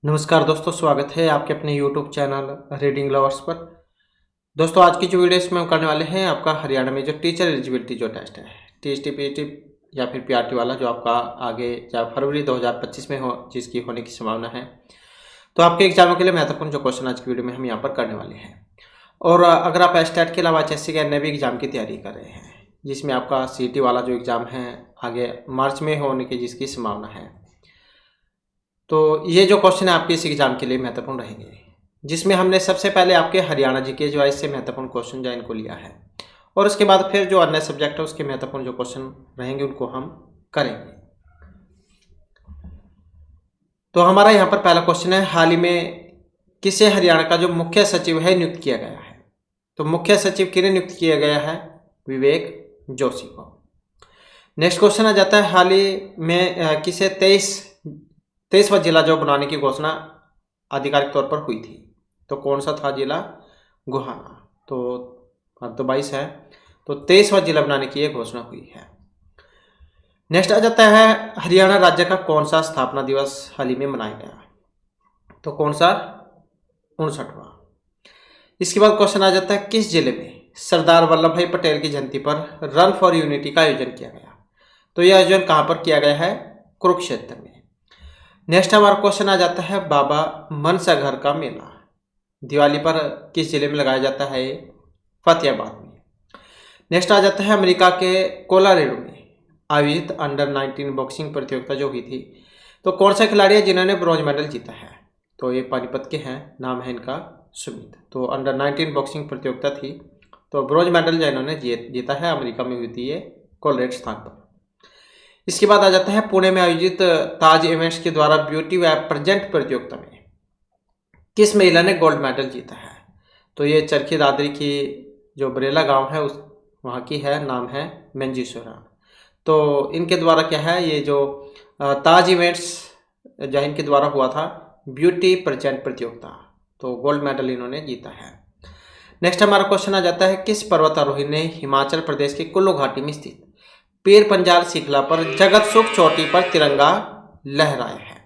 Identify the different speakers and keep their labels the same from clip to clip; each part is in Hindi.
Speaker 1: नमस्कार दोस्तों, स्वागत है आपके अपने यूट्यूब चैनल रीडिंग लवर्स पर। दोस्तों, आज की जो वीडियो इसमें हम करने वाले हैं आपका हरियाणा में जो टीचर एलिजिबिलिटी जो टेस्ट है टीएसटी पीटी या फिर पीआरटी वाला जो आपका आगे या फरवरी 2025 में हो जिसकी होने की संभावना है। तो आपके एग्जामों के लिए महत्वपूर्ण जो क्वेश्चन आज की वीडियो में हम यहाँ पर करने वाले हैं। और अगर आप एस्टेट के अलावा एचएससी के अन्य भी एग्जाम की तैयारी कर रहे हैं जिसमें आपका सीटी वाला जो एग्ज़ाम है आगे मार्च में होने की जिसकी संभावना है, तो ये जो क्वेश्चन है आपके इस एग्जाम के लिए महत्वपूर्ण रहेंगे, जिसमें हमने सबसे पहले आपके हरियाणा जीके जो से महत्वपूर्ण क्वेश्चन जो इनको लिया है और उसके बाद फिर जो अन्य सब्जेक्ट है उसके महत्वपूर्ण जो क्वेश्चन रहेंगे उनको हम करेंगे। तो हमारा यहाँ पर पहला क्वेश्चन है, हाल ही में किसे हरियाणा का जो मुख्य सचिव है नियुक्त किया गया है? तो मुख्य सचिव किन्हें नियुक्त किया गया है? विवेक जोशी को। नेक्स्ट क्वेश्चन आ जाता है, हाल ही में किसे 23वां जिला जो बनाने की घोषणा आधिकारिक तौर पर हुई थी? तो कौन सा था जिला? गोहाना। तो अब तो 22 है, तो 23वां जिला बनाने की यह घोषणा हुई है। नेक्स्ट आ जाता है, हरियाणा राज्य का कौन सा स्थापना दिवस हाल ही में मनाया गया? तो कौन सा? 59वां। इसके बाद क्वेश्चन आ जाता है, किस जिले में सरदार वल्लभ भाई पटेल की जयंती पर रन फॉर यूनिटी का आयोजन किया गया? तो यह आयोजन कहां पर किया गया है? कुरुक्षेत्र में। नेक्स्ट हमारा क्वेश्चन आ जाता है, बाबा मनसाघर का मेला दिवाली पर किस जिले में लगाया जाता है? फतेहाबाद में। नेक्स्ट आ जाता है, अमेरिका के कोलोराडो में आयोजित अंडर 19 बॉक्सिंग प्रतियोगिता जो हुई थी, तो कौन सा खिलाड़ी है जिन्होंने ब्रॉन्ज मेडल जीता है? तो ये पानीपत के हैं, नाम है इनका सुमित। तो अंडर 19 बॉक्सिंग प्रतियोगिता थी, तो ब्रॉन्ज मेडल जो इन्होंने जीता है अमेरिका में हुई थी ये कोलोराडो स्थान पर। इसके बाद आ जाता है, पुणे में आयोजित ताज इवेंट्स के द्वारा ब्यूटी व प्रेजेंट प्रतियोगिता में किस महिला ने गोल्ड मेडल जीता है? तो ये चरखी दादरी की जो बरेला गांव है उस वहाँ की है, नाम है मंजीश्वरा। तो इनके द्वारा क्या है, ये जो ताज इवेंट्स जो इनके द्वारा हुआ था ब्यूटी प्रेजेंट प्रतियोगिता, तो गोल्ड मेडल इन्होंने जीता है। नेक्स्ट हमारा क्वेश्चन आ जाता है, किस पर्वतारोही ने हिमाचल प्रदेश की कुल्लू घाटी में स्थित पीर पंजाल शिखला पर जगत सुख चोटी पर तिरंगा लहराया है?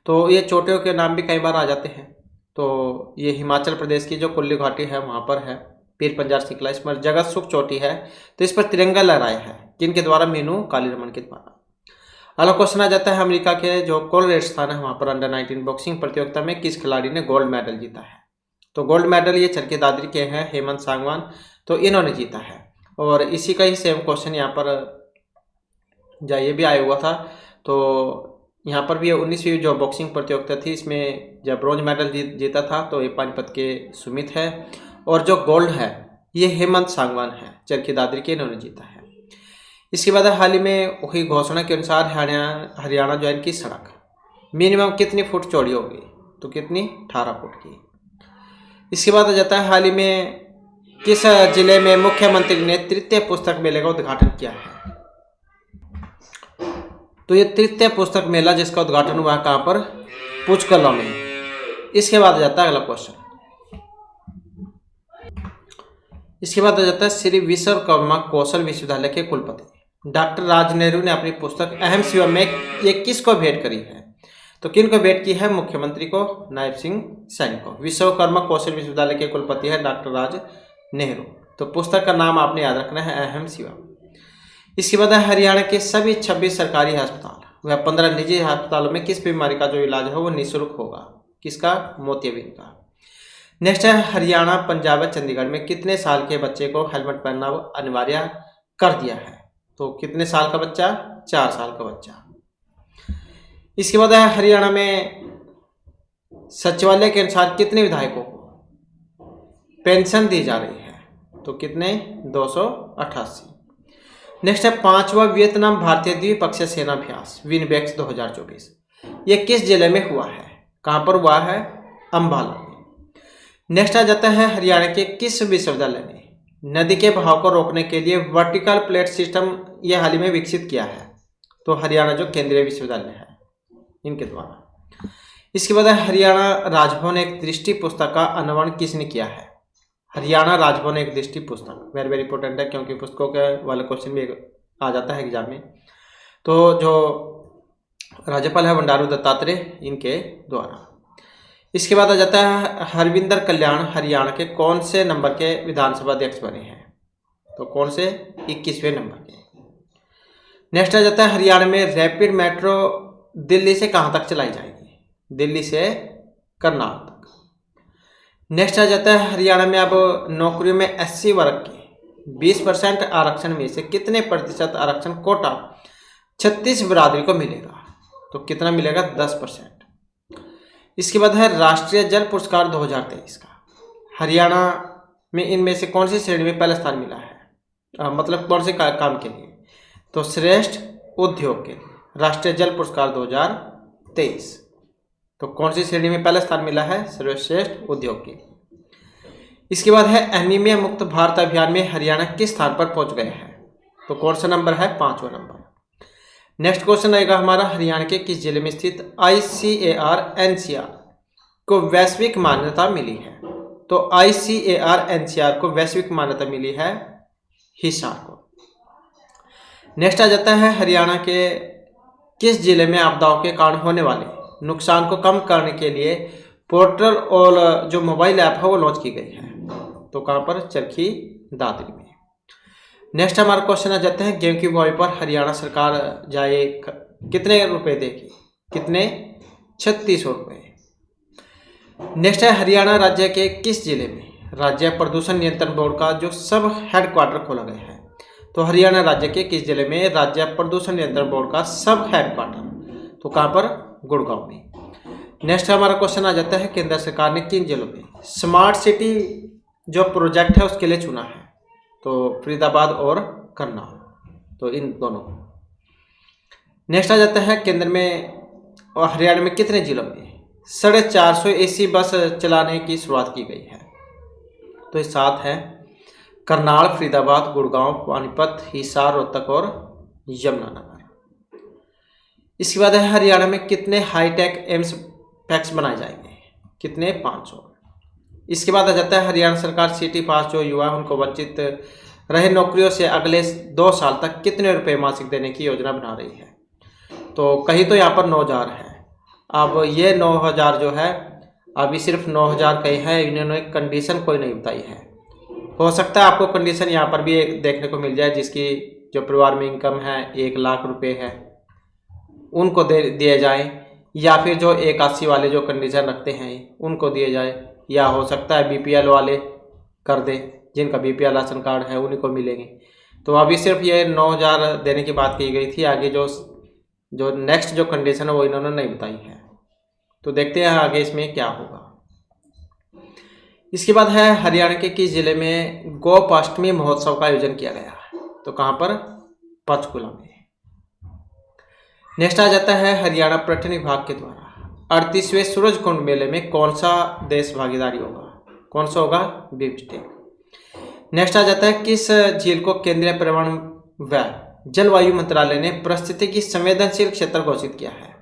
Speaker 1: तो ये चोटियों के नाम भी कई बार आ जाते हैं। तो ये हिमाचल प्रदेश की जो कुल्लू घाटी है वहाँ पर है पीर पंजाल शिखला, इस पर जगत सुख चोटी है, तो इस पर तिरंगा लहराया है किनके द्वारा? मीनू कालीरमन के द्वारा। अगला क्वेश्चन आ जाता है, अमेरिका के जो कोलोराडो स्थान है वहाँ पर अंडर 19 बॉक्सिंग प्रतियोगिता में किस खिलाड़ी ने गोल्ड मेडल जीता है? तो गोल्ड मेडल ये चरखी दादरी के हैं हेमंत सांगवान, तो इन्होंने जीता है। और इसी का ही सेम क्वेश्चन यहाँ पर ये भी आया हुआ था, तो यहाँ पर भी 19वीं जो बॉक्सिंग प्रतियोगिता थी इसमें जब ब्रॉन्ज मेडल जीता था तो ये पानीपत के सुमित है, और जो गोल्ड है ये हेमंत सांगवान है, चरखी दादरी के, इन्होंने जीता है। इसके बाद हाल ही में हुई घोषणा के अनुसार हरियाणा जो इनकी सड़क मिनिमम कितनी फुट चौड़ी होगी? तो कितनी? 18 फुट की। इसके बाद आ जाता है, हाल ही में किस जिले में मुख्यमंत्री ने तृतीय पुस्तक मेले का उद्घाटन किया है? तो ये तृतीय पुस्तक मेला जिसका उद्घाटन हुआ कहाँ पर? पुचकला में। इसके बाद आ जाता है अगला क्वेश्चन, इसके बाद आ जाता है, श्री विश्वकर्मा कौशल विश्वविद्यालय के कुलपति डॉक्टर राज नेहरू ने अपनी पुस्तक अहम शिवम में ये किसको भेंट करी है? तो किन को भेंट की है? मुख्यमंत्री को, नायब सिंह सैनी को। विश्वकर्मा कौशल विश्वविद्यालय के कुलपति है डॉक्टर राज नेहरू। तो पुस्तक का नाम आपने याद रखना है, अहम शिवम। इसके बाद हरियाणा के सभी 26 सरकारी अस्पताल व 15 निजी अस्पतालों में किस बीमारी का जो इलाज है वो निःशुल्क होगा? किसका? मोतियाबिंद का। नेक्स्ट है, हरियाणा, पंजाब व चंडीगढ़ में कितने साल के बच्चे को हेलमेट पहनना अनिवार्य कर दिया है? तो कितने साल का बच्चा? 4 साल का बच्चा। इसके बाद हरियाणा में सचिवालय के अनुसार कितने विधायकों को पेंशन दी जा रही है? तो कितने? 288। नेक्स्ट है, 5वां वियतनाम भारतीय द्विपक्षीय सेनाभ्यास विनबेक्स 2024 ये किस जिले में हुआ है? कहाँ पर हुआ है? अंबाला में। नेक्स्ट आ जाता है, हरियाणा के किस विश्वविद्यालय ने नदी के बहाव को रोकने के लिए वर्टिकल प्लेट सिस्टम ये हाल ही में विकसित किया है? तो हरियाणा जो केंद्रीय विश्वविद्यालय है इनके द्वारा। इसके बाद हरियाणा राजभवन एक दृष्टि पुस्तक का अनावरण किसने किया है? हरियाणा राजभवन एक दृष्टि पुस्तक, वेरी वेरी इंपॉर्टेंट है क्योंकि पुस्तकों के वाला क्वेश्चन भी आ जाता है एग्जाम में। तो जो राज्यपाल है बंडारू दत्तात्रेय इनके द्वारा। इसके बाद आ जाता है हरविंदर कल्याण हरियाणा के कौन से नंबर के विधानसभा अध्यक्ष बने हैं? तो कौन से? 21वें नंबर के। नेक्स्ट आ जाता है हरियाणा में रैपिड मेट्रो दिल्ली से कहाँ तक चलाई जाएगी? दिल्ली से करनाल तक। नेक्स्ट आ जाता है हरियाणा में अब नौकरियों में SC वर्ग के 20% आरक्षण में से कितने प्रतिशत आरक्षण कोटा 36 बिरादरी को मिलेगा? तो कितना मिलेगा? 10%। इसके बाद है राष्ट्रीय जल पुरस्कार 2023 का हरियाणा में इनमें से कौन सी श्रेणी में पहला स्थान मिला है? मतलब कौन से काम के लिए? तो श्रेष्ठ उद्योग के लिए राष्ट्रीय जल पुरस्कार 2023। तो कौन सी श्रेणी में पहला स्थान मिला है? सर्वश्रेष्ठ उद्योग के लिए। इसके बाद है एनीमिया मुक्त भारत अभियान में हरियाणा किस स्थान पर पहुंच गया है? तो कौन सा नंबर है? 5वां नंबर। नेक्स्ट क्वेश्चन आएगा हमारा हरियाणा के किस जिले में स्थित ICAR NCR को वैश्विक मान्यता मिली है? तो ICAR NCR को वैश्विक मान्यता मिली है हिसार को। नेक्स्ट आ जाता है हरियाणा के किस जिले में आपदाओं के कारण होने वाले नुकसान को कम करने के लिए पोर्टल और जो मोबाइल ऐप है वो लॉन्च की गई है? तो कहाँ पर? चरखी दादरी में। नेक्स्ट हमारा क्वेश्चन आ जाता है गेहूं की बुआई पर हरियाणा सरकार जाए कितने रुपए देगी? कितने? 3600 रुपये। नेक्स्ट है हरियाणा राज्य के किस जिले में राज्य प्रदूषण नियंत्रण बोर्ड का जो सब हेडक्वार्टर खोला गया है? तो हरियाणा राज्य के किस जिले में राज्य प्रदूषण नियंत्रण बोर्ड का सब हेडक्वार्टर? तो कहाँ पर? गुड़गांव में। नेक्स्ट हमारा क्वेश्चन आ जाता है केंद्र सरकार ने किन जिलों में स्मार्ट सिटी जो प्रोजेक्ट है उसके लिए चुना है? तो फरीदाबाद और करनाल, तो इन दोनों। नेक्स्ट आ जाता है केंद्र में और हरियाणा में कितने जिलों में 450 AC बस चलाने की शुरुआत की गई है? तो ये 7 है करनाल, फरीदाबाद, गुड़गांव, पानीपत, हिसार, रोहतक और यमुनानगर। इसके बाद है हरियाणा में कितने हाईटेक एम्स पैक्स बनाए जाएंगे? कितने? 500। इसके बाद आ जाता है हरियाणा सरकार सिटी पास जो युवा उनको वंचित रहे नौकरियों से अगले 2 साल तक कितने रुपए मासिक देने की योजना बना रही है? तो कहीं तो यहाँ पर 9000 है। अब ये 9000 जो है अभी सिर्फ 9000 कहीं है, इन्होंने कंडीशन कोई नहीं बताई है। हो सकता है आपको कंडीशन यहाँ पर भी देखने को मिल जाए जिसकी जो परिवार में इनकम है 1 लाख रुपए है उनको दिए जाए, या फिर जो 81 वाले जो कंडीशन रखते हैं उनको दिए जाए, या हो सकता है BPL वाले कर दें, जिनका BPL राशन कार्ड है उन्हीं को मिलेंगे। तो अभी सिर्फ ये 9000 देने की बात की गई थी, आगे जो नेक्स्ट जो कंडीशन है वो इन्होंने नहीं बताई है। तो देखते हैं आगे इसमें क्या होगा। इसके बाद है हरियाणा के किस जिले में गोपाष्टमी महोत्सव का आयोजन किया गया? तो कहाँ पर? पंचकुला में। नेक्स्ट आ जाता है हरियाणा पर्यटन विभाग के द्वारा 38वें सूरजकुंड मेले में कौन सा देश भागीदारी होगा? कौन सा होगा? बिम्स्टेक। नेक्स्ट आ जाता है किस झील को केंद्रीय पर्यावरण व जलवायु मंत्रालय ने परिस्थितिकी संवेदनशील क्षेत्र घोषित किया है?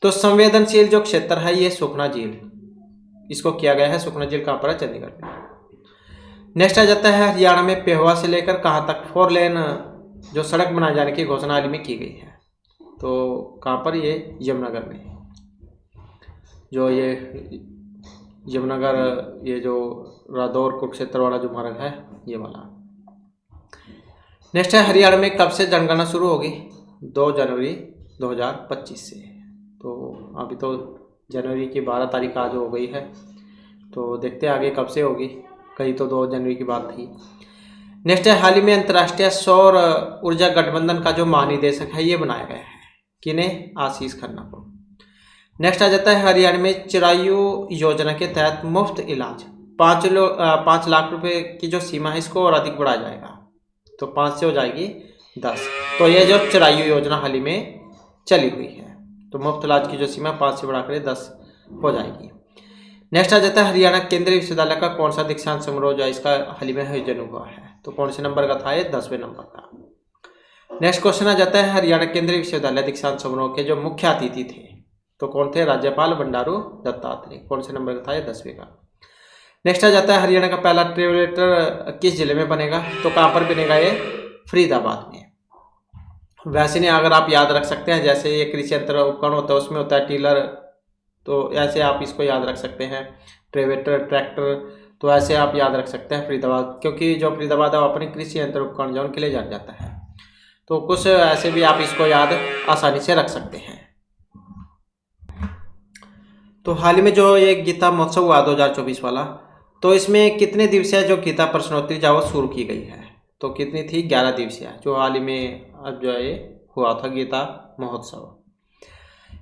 Speaker 1: तो संवेदनशील जो क्षेत्र है ये सुखना झील, इसको किया गया है। सुखना झील कहाँ पर है? चंडीगढ़ में। नेक्स्ट आ जाता है हरियाणा में पेहोवा से लेकर कहाँ तक 4 लेन जो सड़क बनाए जाने की घोषणा हाल ही में की गई है? तो कहाँ पर? ये यमुनानगर में। जो ये यमुनानगर ये जो रादौर कुरुक्षेत्र वाला जो मार्ग है ये वाला। नेक्स्ट है हरियाणा में कब से जनगणना शुरू होगी? 2 जनवरी 2025 से। तो अभी तो जनवरी की 12 तारीख आज हो गई है, तो देखते हैं आगे कब से होगी। कहीं तो 2 जनवरी की बात थी। नेक्स्ट है हाल ही में अंतर्राष्ट्रीय सौर ऊर्जा गठबंधन का जो महानिदेशक है ये बनाया गया है। किन्हें? आशीष खन्ना को। नेक्स्ट आ जाता है हरियाणा में चिरायु योजना के तहत मुफ्त इलाज 5 लाख रुपए की जो सीमा है इसको और अधिक बढ़ाया जाएगा। तो 5 से हो जाएगी 10। तो ये जो चिरायु योजना हाल ही में चली हुई है, तो मुफ्त इलाज की जो सीमा 5 से बढ़ाकर 10 हो जाएगी। नेक्स्ट आ जाता है हरियाणा केंद्रीय विश्वविद्यालय का कौन सा दीक्षांत समारोह जो इसका हाल ही में आयोजन हुआ है? तो कौन से नंबर का था? ये 10वें नंबर का। नेक्स्ट क्वेश्चन आ जाता है हरियाणा केंद्रीय विश्वविद्यालय दीक्षांत समारोह के जो मुख्य अतिथि थे तो कौन थे? राज्यपाल बंडारू दत्तात्रेय। कौन से नंबर का था? ये 10वें का। नेक्स्ट आ जाता है हरियाणा का पहला ट्रेवलेटर किस जिले में बनेगा? तो कहाँ पर बनेगा? ये फरीदाबाद में। वैसे नहीं, अगर आप याद रख सकते हैं जैसे ये कृषि यंत्र उपकरण होता है उसमें होता है टीलर, तो ऐसे आप इसको याद रख सकते हैं। ट्रेवेटर, ट्रैक्टर, तो ऐसे आप याद रख सकते हैं फरीदाबाद, क्योंकि जो फरीदाबाद है वो अपनी कृषि यंत्र उपकरण जोन के लिए जाना जाता है। तो कुछ ऐसे भी आप इसको याद आसानी से रख सकते हैं। तो हाल ही में जो ये गीता महोत्सव हुआ 2024 वाला, तो इसमें कितने दिवसीय जो गीता प्रश्नोत्तरी जो शुरू की गई है, तो कितनी थी? 11 दिवसीय, जो हाल ही में अब जो ये हुआ था गीता महोत्सव।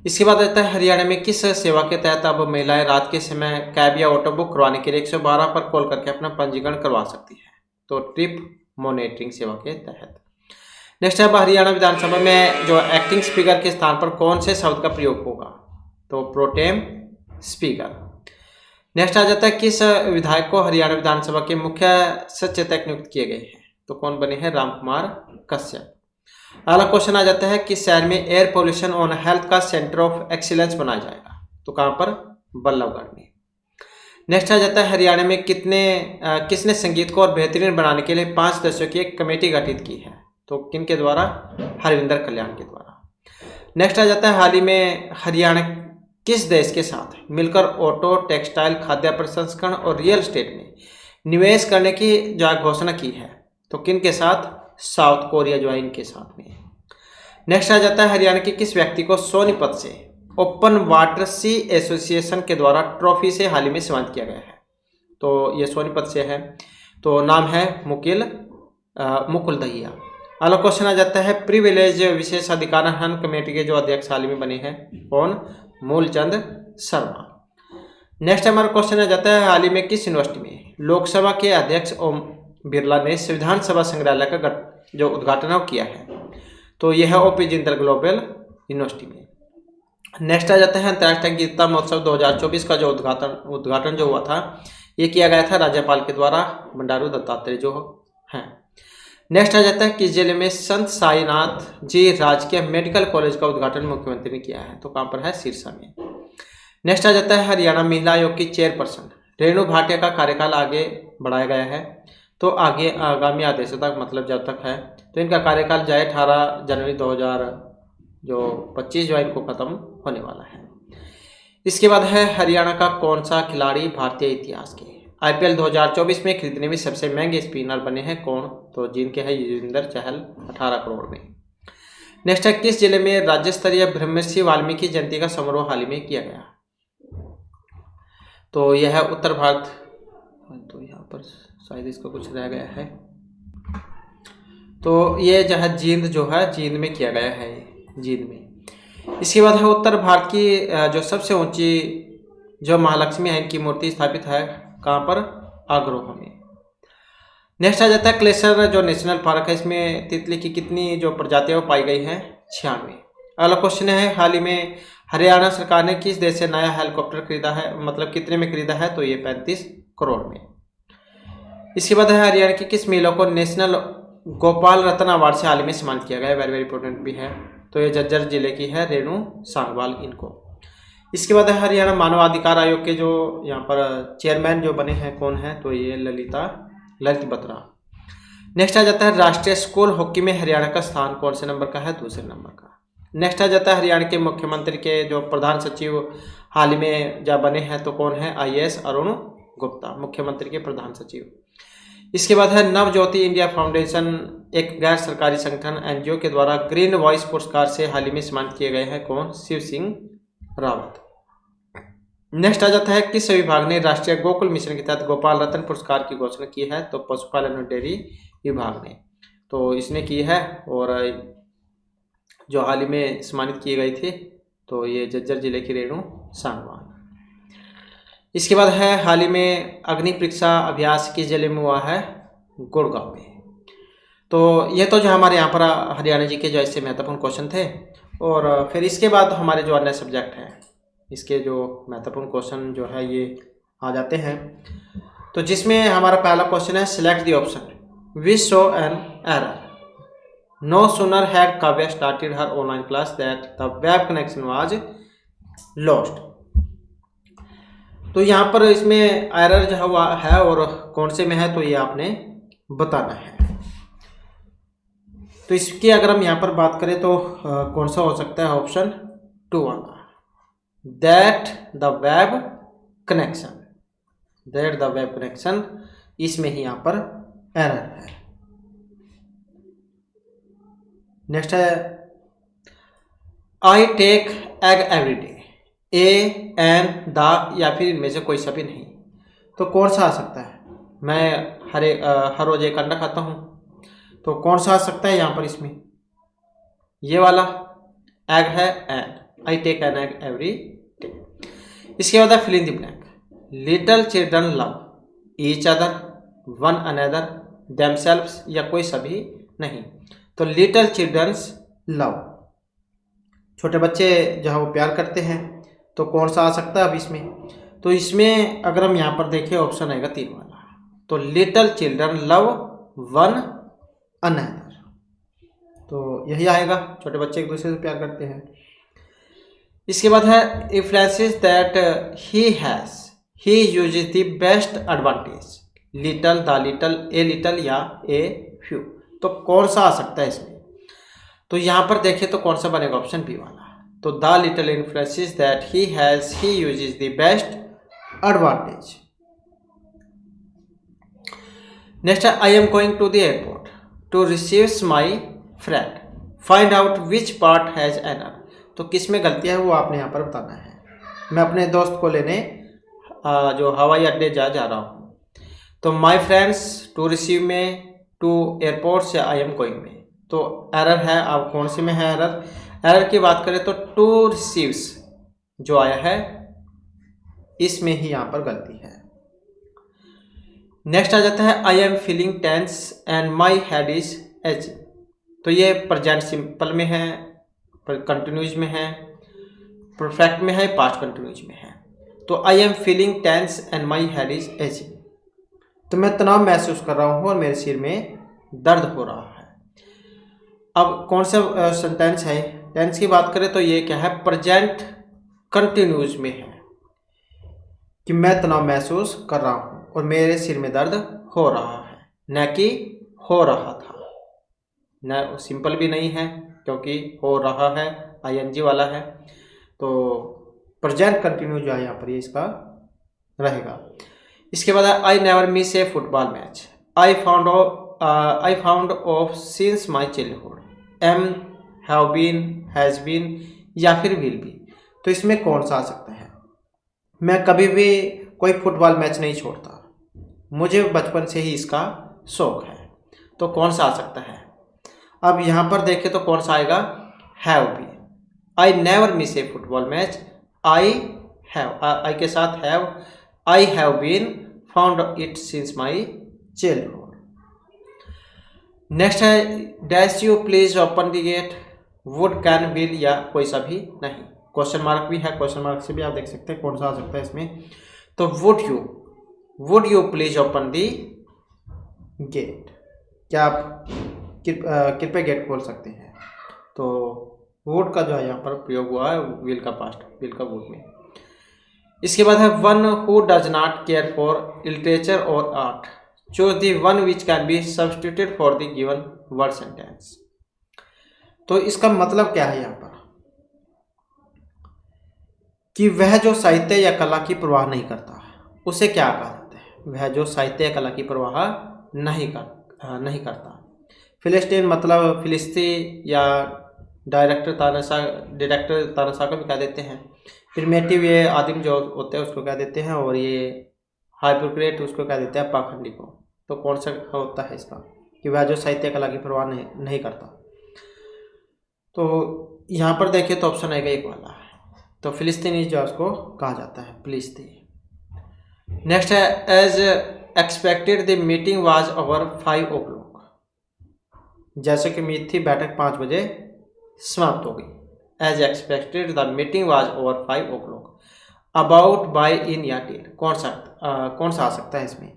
Speaker 1: इसके बाद रहता है हरियाणा में किस सेवा के तहत अब महिलाएं रात के समय कैब या ऑटो बुक करवाने के लिए 112 पर कॉल करके अपना पंजीकरण करवा सकती है? तो ट्रिप मॉनिटरिंग सेवा के तहत। नेक्स्ट है, हरियाणा विधानसभा में जो एक्टिंग स्पीकर के स्थान पर कौन से शब्द का प्रयोग होगा? तो प्रोटेम स्पीकर। नेक्स्ट आ जाता है, किस विधायक को हरियाणा विधानसभा के मुख्य सचेतक नियुक्त किए गए हैं? तो कौन बने हैं? रामकुमार कश्यप। अगला क्वेश्चन आ जाता है, किस शहर में एयर पोल्यूशन ऑन हेल्थ का सेंटर ऑफ एक्सीलेंस बनाया जाएगा? तो कहां पर? बल्लभगढ़ में। नेक्स्ट आ जाता है, हरियाणा में किसने संगीत को और बेहतरीन बनाने के लिए 5 सदस्यों की एक कमेटी गठित की है? तो किन के द्वारा? हरविंदर कल्याण के द्वारा। नेक्स्ट आ जाता है, हाल ही में हरियाणा किस देश के साथ मिलकर ऑटो, टेक्सटाइल, खाद्य प्रसंस्करण और रियल एस्टेट में निवेश करने की जो घोषणा की है? तो किन के साथ? साउथ कोरिया जो है इनके साथ में। नेक्स्ट आ जाता है, हरियाणा के किस व्यक्ति को सोनीपत से ओपन वाटर सी एसोसिएशन के द्वारा ट्रॉफी से हाल ही में सम्मानित किया गया है? तो ये सोनीपत से है, तो नाम है मुकुल दहिया। अगला क्वेश्चन आ जाता है, प्रिविलेज विशेष अधिकार हनन कमेटी के जो अध्यक्ष हाल ही में बने हैं, कौन? मूलचंद शर्मा। नेक्स्ट हमारा क्वेश्चन आ जाता है, हाल ही में किस यूनिवर्सिटी में लोकसभा के अध्यक्ष ओम बिरला ने संविधान सभा संग्रहालय का जो उद्घाटन किया है? तो यह है ओपी जिंदल ग्लोबल यूनिवर्सिटी में। नेक्स्ट आ जाता है, अंतर्राष्ट्रीय गीता महोत्सव 2024 का जो उद्घाटन जो हुआ था, ये किया गया था राज्यपाल के द्वारा, बंडारू दत्तात्रेय जो हैं। नेक्स्ट आ जाता है, किस जिले में संत साईनाथ जी राजकीय मेडिकल कॉलेज का उद्घाटन मुख्यमंत्री ने किया है? तो कहां पर है? सिरसा में। नेक्स्ट आ जाता है, हरियाणा महिला आयोग की चेयरपर्सन रेणु भाटिया का कार्यकाल आगे बढ़ाया गया है, तो आगे आगामी आदेशों तक, मतलब जब तक है, तो इनका कार्यकाल जाए 18 जनवरी 2025 जो इनको खत्म होने वाला है। इसके बाद है, हरियाणा का कौन सा खिलाड़ी भारतीय इतिहास के IPL 2024 में खरीदने में सबसे महंगे स्पिनर बने हैं? कौन? तो जिनके है युजवेंद्र चहल 18 करोड़ में। नेक्स्ट है, किस जिले में राज्य स्तरीय ब्रह्मर्षि वाल्मीकि जयंती का समारोह हाल ही में किया गया? तो यह है उत्तर भारत, तो यहाँ पर शायद इसका कुछ रह गया है, तो ये जो है जींद में किया गया है, जींद में। इसके बाद है, उत्तर भारत की जो सबसे ऊंची जो महालक्ष्मी है इनकी मूर्ति स्थापित है कहाँ पर? आगरोहा में। नेक्स्ट आ जाता है, क्लेसर जो नेशनल पार्क है, इसमें तितली की कितनी जो प्रजातियां पाई गई हैं? 96। अगला क्वेश्चन है, हाल ही में हरियाणा सरकार ने किस देश से नया हेलीकॉप्टर खरीदा है, मतलब कितने में खरीदा है? तो ये 35 करोड़ में। इसके बाद है, हरियाणा की किस महिला को नेशनल गोपाल रत्न अवार्ड से हाल ही में सम्मानित किया गया है? वेरी वेरी इंपॉर्टेंट भी है, तो ये झज्जर जिले की है रेणु सांगवाल इनको। इसके बाद है, हरियाणा मानवाधिकार आयोग के जो यहाँ पर चेयरमैन जो बने हैं, कौन है? तो ये ललित बत्रा। नेक्स्ट आ जाता है, राष्ट्रीय स्कूल हॉकी में हरियाणा का स्थान कौन से नंबर का है? दूसरे नंबर का। नेक्स्ट आ जाता है, हरियाणा के मुख्यमंत्री के जो प्रधान सचिव हाल ही में जब बने हैं, तो कौन है? IAS अरुण गुप्ता, मुख्यमंत्री के प्रधान सचिव। इसके बाद है, नव ज्योति इंडिया फाउंडेशन एक गैर सरकारी संगठन NGO के द्वारा ग्रीन वॉइस पुरस्कार से हाल ही में सम्मानित किए गए हैं, कौन? शिव सिंह रावत। नेक्स्ट आ जाता है, किस विभाग ने राष्ट्रीय गोकुल मिशन के तहत गोपाल रत्न पुरस्कार की घोषणा की है? तो पशुपालन और डेयरी विभाग ने, तो इसने की है, और जो हाल ही में सम्मानित की गई थी, तो ये झज्जर जिले की रेणु सांगवान। इसके बाद है, हाल ही में अग्नि परीक्षा अभ्यास किस जिले में हुआ है? गुड़गांव में। तो ये तो जो हमारे यहाँ पर हरियाणा जी के जो ऐसे महत्वपूर्ण क्वेश्चन थे, और फिर इसके बाद हमारे जो अन्य सब्जेक्ट हैं इसके जो महत्वपूर्ण क्वेश्चन जो है ये आ जाते हैं। तो जिसमें हमारा पहला क्वेश्चन है, select the option which show an error. No sooner had Kavya started her online class that the web connection was lost. तो यहाँ पर इसमें एरर जो हुआ है और कौन से में है, तो ये आपने बताना है। तो इसकी अगर हम यहाँ पर बात करें तो कौन सा हो सकता है? ऑप्शन 2 वाला। That the web connection, that the web connection, इसमें ही यहाँ पर एरर है। नेक्स्ट है I take egg every day, a an the या फिर इनमें से कोई सा भी नहीं, तो कौन सा आ सकता है? मैं हर रोज एक अंडा खाता हूँ, तो कौन सा आ सकता है यहाँ पर? इसमें ये वाला एग है an, I take an egg every day. इसके बाद है fill in the blank, little children love each other, one another, themselves या कोई सभी नहीं, तो लिटिल चिल्ड्रंस लव, छोटे बच्चे जो है वो प्यार करते हैं, तो कौन सा आ सकता है अब इसमें? तो इसमें अगर हम यहाँ पर देखें ऑप्शन आएगा 3 वाला, तो little children love one another, तो यही आएगा, छोटे बच्चे एक दूसरे से प्यार करते हैं। इसके बाद है influences that he has, he uses the best advantage, little, the little, a little या ए फ्यू, तो कौन सा आ सकता है इसमें? तो यहाँ पर देखें तो कौन सा बनेगा? ऑप्शन बी वाला, तो the little influences that he has, he uses the best advantage. Next है I am going to the airport to receive my friend, find out which part has error, तो किस में गलती है वो आपने यहाँ पर बताना है। मैं अपने दोस्त को लेने जो हवाई अड्डे जा रहा हूँ, तो माई फ्रेंड्स टू रिसीव में, टू एयरपोर्ट से आई एम गोइंग में, तो एरर है। अब कौन से में है एरर? एरर की बात करें तो टू रिसीव्स जो आया है इसमें ही यहाँ पर गलती है। नेक्स्ट आ जाता है I am feeling tense and my head is ache, तो ये प्रेजेंट सिंपल में है, कंटिन्यूज में है, परफेक्ट में है, पास्ट कंटिन्यूज में है। तो I am feeling tense and my head is ache, तो मैं तनाव महसूस कर रहा हूँ और मेरे सिर में दर्द हो रहा है। अब कौन सा सेंटेंस है? टेंस की बात करें तो ये क्या है? प्रेजेंट कंटिन्यूज में है कि मैं तनाव महसूस कर रहा हूँ और मेरे सिर में दर्द हो रहा है, न कि हो रहा था। न सिंपल भी नहीं है क्योंकि हो रहा है आईएनजी वाला है, तो प्रेजेंट कंटिन्यू जो है यहाँ पर ये इसका रहेगा। इसके बाद I never miss a football match, I found of since my childhood, am, have been, has been या फिर विल बी, तो इसमें कौन सा आ सकता है? मैं कभी भी कोई फुटबॉल मैच नहीं छोड़ता, मुझे बचपन से ही इसका शौक है, तो कौन सा आ सकता है? अब यहाँ पर देखें तो कौन सा आएगा? Have B, I never miss a football match, I have, I के साथ have, I have been found it since my childhood. Next है dash you please open the gate, would, can, will या कोई सा भी नहीं, क्वेश्चन मार्क भी है, क्वेश्चन मार्क से भी आप देख सकते हैं कौन सा आ सकता है इसमें। तो would you please open the gate, क्या आप कृपया गेट खोल सकते हैं, तो वुड का जो है यहाँ पर प्रयोग हुआ है विल का पास्ट, विल का वुड में। इसके बाद है one who does not care for literature और art, choose the one which can be substituted for the given word sentence, तो इसका मतलब क्या है यहाँ पर? कि वह जो साहित्य या कला की परवाह नहीं करता उसे क्या कहा जाता है? वह जो साहित्य या कला की परवाह नहीं करता। फिलिस्तीन मतलब फिलिस्ती या डायरेक्टर तानाशाह को भी कह देते हैं। प्रिमेटिव ये आदिम जो होते हैं उसको कह देते हैं, और ये हाइपोक्रेट उसको कह देते हैं पाखंडी को। तो कौन सा होता है इसका? कि वह जो साहित्य कला की परवाह नहीं करता। तो यहाँ पर देखिए तो ऑप्शन आएगा एक वाला, तो फिलिस्तीनी जो उसको कहा जाता है फिलिस्तीन। नेक्स्ट है as expected the meeting was over 5 o'clock, जैसे कि उम्मीद थी बैठक 5 बजे समाप्त हो गई। As expected the meeting was over 5 o'clock, about, by, in या टिल, कौन सा आ सकता है इसमें?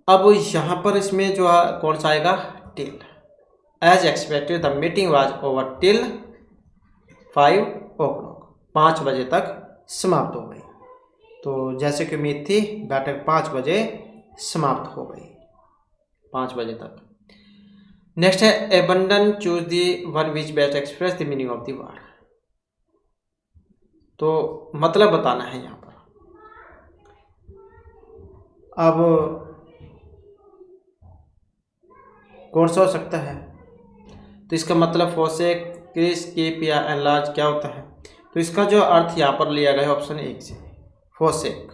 Speaker 1: अब यहाँ पर इसमें जो कौन सा आएगा? Till. As expected the meeting was over till 5 o'clock, 5 बजे तक समाप्त हो गई। तो जैसे कि उम्मीद थी बैठक 5 बजे समाप्त हो गई, 5 बजे तक। नेक्स्ट है abandon, choose the one which best express the meaning of the word. तो मतलब बताना है यहाँ पर। अब कौन सा हो सकता है? तो इसका मतलब फोसेक, क्रिस, कीप या एनलार्ज क्या होता है? तो इसका जो अर्थ यहाँ पर लिया गया है ऑप्शन 1 से, फोसेक,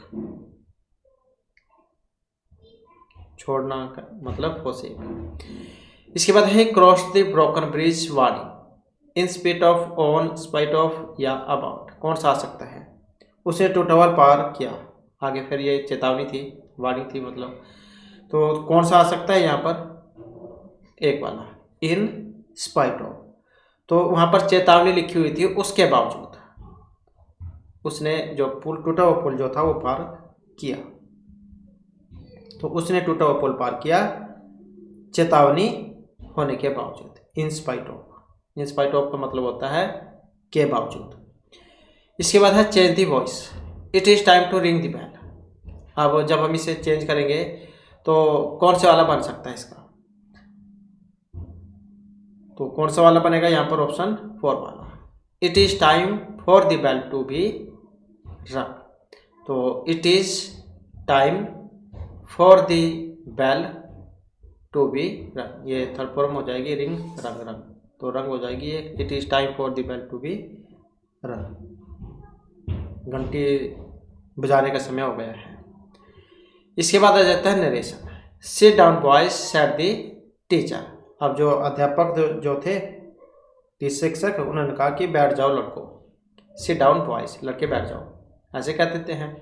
Speaker 1: छोड़ना का मतलब फोसेक। इसके बाद है cross the broken bridge warning, in speed of, on spite of या अबाउट, कौन सा आ सकता है? उसे टूटवाल पार किया, आगे फिर ये चेतावनी थी, वार्निंग थी मतलब, तो कौन सा आ सकता है यहाँ पर? एक वाला, इन स्पाइट ऑफ, तो वहाँ पर चेतावनी लिखी हुई थी, उसके बावजूद उसने जो पुल, टूटा हुआ पुल जो था वो पार किया, तो उसने टूटा हुआ पुल पार किया चेतावनी होने के बावजूद, in spite of. In spite of का मतलब होता है के बावजूद। इसके बाद है change the voice, it is time to ring the bell. अब जब हम इसे चेंज करेंगे तो कौन सा वाला बन सकता है इसका? तो कौन सा वाला बनेगा यहाँ पर? ऑप्शन 4 वाला, it is time for the bell to be rung. तो it is time for the bell to be rung, ये थर्ड फॉर्म हो जाएगी, रिंग रंग रंग, तो रंग हो जाएगी ये, it is time for the bell to be rung, घंटी बजाने का समय हो गया है। इसके बाद आ जाता है narration, sit down boys said the teacher. अब जो अध्यापक जो थे, शिक्षक, उन्होंने कहा कि बैठ जाओ लड़कों, सिट डाउन बॉयज, लड़के बैठ जाओ, ऐसे कह देते हैं।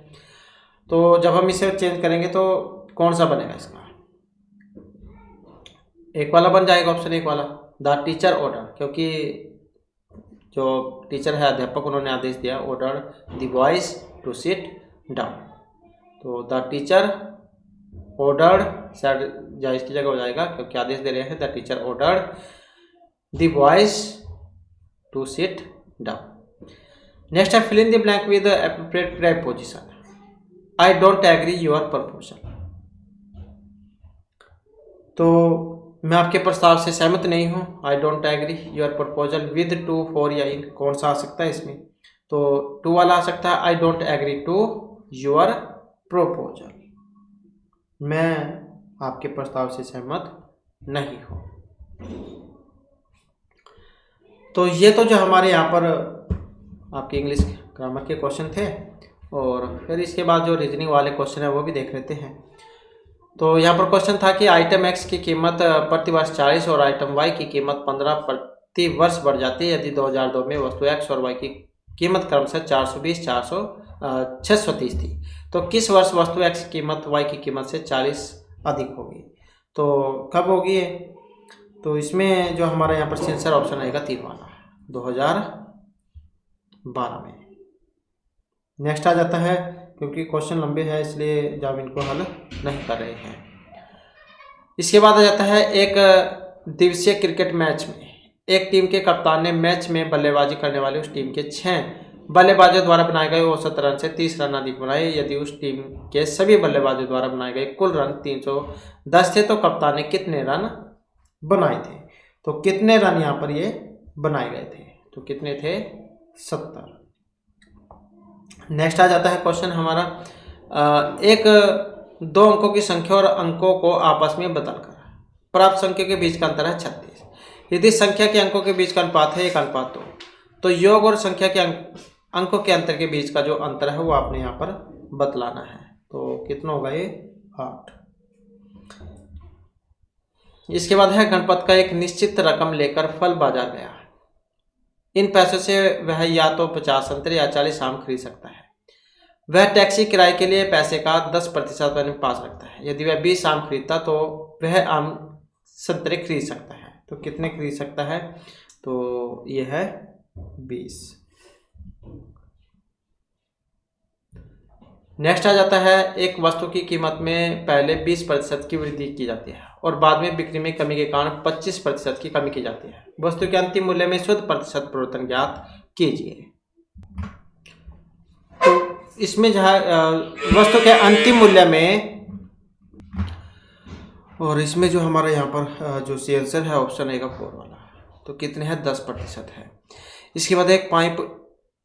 Speaker 1: तो जब हम इसे चेंज करेंगे तो कौन सा बनेगा इसका? एक वाला बन जाएगा, ऑप्शन 1 वाला, द टीचर ऑर्डर, क्योंकि जो टीचर है, अध्यापक, उन्होंने आदेश दिया, order the boys to sit down, तो द टीचर ऑर्डर, शायद या इसकी जगह हो जाएगा, क्योंकि आदेश दे रहे हैं, the teacher order the boys to sit down. Next है fill in the blank with appropriate preposition, I don't agree your proposal. तो मैं आपके प्रस्ताव से सहमत नहीं हूँ, I don't agree your proposal with to, for या इन, कौन सा आ सकता है इसमें? तो टू वाला आ सकता है, I don't agree to your proposal, मैं आपके प्रस्ताव से सहमत नहीं हूँ। तो ये तो जो हमारे यहाँ पर आपके इंग्लिश ग्रामर के क्वेश्चन थे, और फिर इसके बाद जो रीजनिंग वाले क्वेश्चन है वो भी देख लेते हैं। तो यहाँ पर क्वेश्चन था कि आइटम एक्स की कीमत प्रति वर्ष 40 और आइटम वाई की कीमत 15 प्रति वर्ष बढ़ जाती है यदि 2002 में वस्तु एक्स और वाई की कीमत क्रमशः 420, 630 थी, तो किस वर्ष वस्तु एक्स की कीमत वाई की कीमत से 40 अधिक होगी? तो कब होगी ये? तो इसमें जो हमारा यहाँ पर आंसर ऑप्शन आएगा 3 वाला, 2012 में। नेक्स्ट आ जाता है, क्योंकि क्वेश्चन लंबे हैं इसलिए जब इनको हल नहीं कर रहे हैं। इसके बाद आ जाता है, एक दिवसीय क्रिकेट मैच में एक टीम के कप्तान ने मैच में बल्लेबाजी करने वाले उस टीम के 6 बल्लेबाजों द्वारा बनाए गए औसत रन से 30 रन अधिक बनाए यदि उस टीम के सभी बल्लेबाजों द्वारा बनाए गए कुल रन 310 थे, तो कप्तान ने कितने रन बनाए थे? तो कितने रन यहाँ पर ये बनाए गए थे? तो कितने थे? 70। नेक्स्ट आ जाता है क्वेश्चन हमारा, एक 2 अंकों की संख्या और अंकों को आपस में बदलकर प्राप्त संख्या के बीच का अंतर है 36। यदि संख्या के अंकों के बीच का अनुपात है 1:2, तो योग और संख्या के अंकों के अंतर के बीच का जो अंतर है वो आपने यहाँ पर बतलाना है। तो कितना होगा ये? 8। इसके बाद है, गणपत का एक निश्चित रकम लेकर फल बाजार गया, इन पैसों से वह या तो 50 संतरे या 40 आम खरीद सकता है। वह टैक्सी किराए के लिए पैसे का 10% अपने पास रखता है। यदि वह 20 आम खरीदता तो वह आम संतरे खरीद सकता है। तो कितने खरीद सकता है? तो यह है 20। नेक्स्ट आ जाता है, एक वस्तु की कीमत में पहले 20% की वृद्धि की जाती है और बाद में बिक्री में कमी के कारण 25% की कमी की जाती है। वस्तु के अंतिम मूल्य में शुद्ध प्रतिशत परिवर्तन ज्ञात कीजिए। तो इसमें जो है वस्तु के अंतिम मूल्य में, और इसमें जो हमारा यहाँ पर जो सी आंसर है ऑप्शन ए का 4 वाला, तो कितने हैं? 10% है। इसके बाद एक पाइप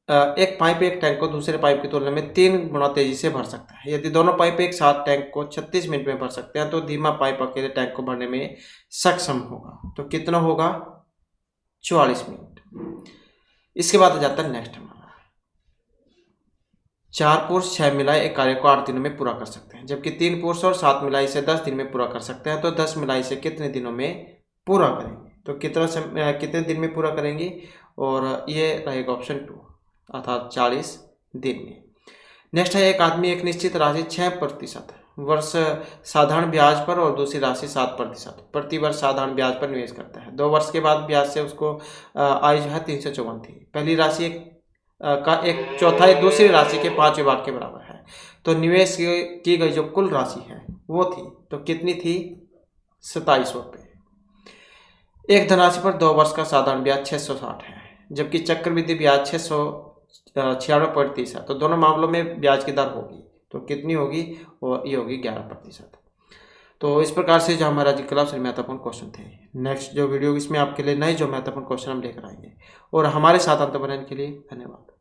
Speaker 1: एक पाइप एक टैंक को दूसरे पाइप की तुलना में 3 गुना तेजी से भर सकता है। यदि दोनों पाइप एक साथ टैंक को 36 मिनट में भर सकते हैं तो धीमा पाइप अकेले टैंक को भरने में सक्षम होगा। तो कितना होगा? 44 मिनट। इसके बाद आ जाता है नेक्स्ट हमारा 4 पुरुष 6 मिलाई एक कार्य को 8 दिनों में पूरा कर सकते हैं, जबकि 3 पुरुष और 7 मिलाई इसे 10 दिन में पूरा कर सकते हैं। तो 10 मिलाई इसे कितने दिनों में पूरा करेंगे? तो कितने दिन में पूरा करेंगे? और ये रहेगा ऑप्शन 2 अर्थात 40 दिन में। नेक्स्ट है एक आदमी एक निश्चित राशि 6% वर्ष साधारण ब्याज पर और दूसरी राशि 7% प्रति वर्ष साधारण ब्याज पर निवेश करता है। 2 वर्ष के बाद ब्याज से उसको आय जो है 354 थी। पहली राशि का एक चौथाई दूसरी राशि के 5वें भाग के बराबर है। तो निवेश की गई जो कुल राशि है वो थी, तो कितनी थी? 2700 रुपये। एक धनराशि पर 2 वर्ष का साधारण ब्याज 660 है, जबकि चक्रवृद्धि ब्याज 696.30 है। तो दोनों मामलों में ब्याज की दर होगी, तो कितनी होगी? और ये होगी 11%। तो इस प्रकार से जो हमारा जी क्लास महत्वपूर्ण क्वेश्चन थे। नेक्स्ट जो वीडियो इसमें आपके लिए नए जो महत्वपूर्ण क्वेश्चन हम लेकर आएंगे। और हमारे साथ अंत बनाने के लिए धन्यवाद।